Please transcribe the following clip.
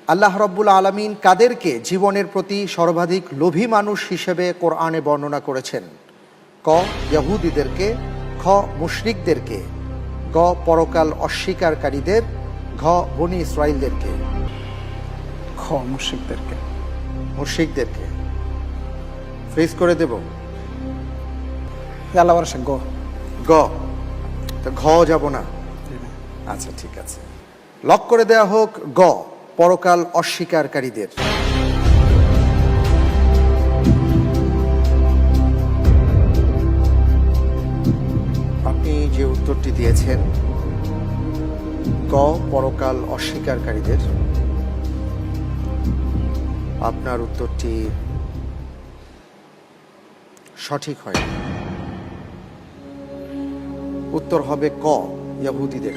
আল্লাহ রব্বুল আলামিন কাদেরকে জীবনের প্রতি সর্বাধিক লোভী মানুষ হিসেবে কোরআনে বর্ণনা করেছেন? ক, ইহুদিদেরকে, খ, মুশরিকদেরকে, গ, পরকাল অস্বীকারীদের, ঘ, বনি ইসরাইলদেরকে। খ, মুশরিকদেরকে। মুশরিকদেরকে ফ্রিজ করে দেব। আল্লাহ ভরসা গ। গ, তো ঘ যাব না? আচ্ছা, ঠিক আছে, লক করে দেয়া হোক গ, পরকাল অস্বীকারীদের। আপনি যে উত্তরটি দিয়েছেন গ, পরকাল অস্বীকারীদের, আপনার উত্তরটি সঠিক হয়। উত্তর হবে ক, ইহুদিদের।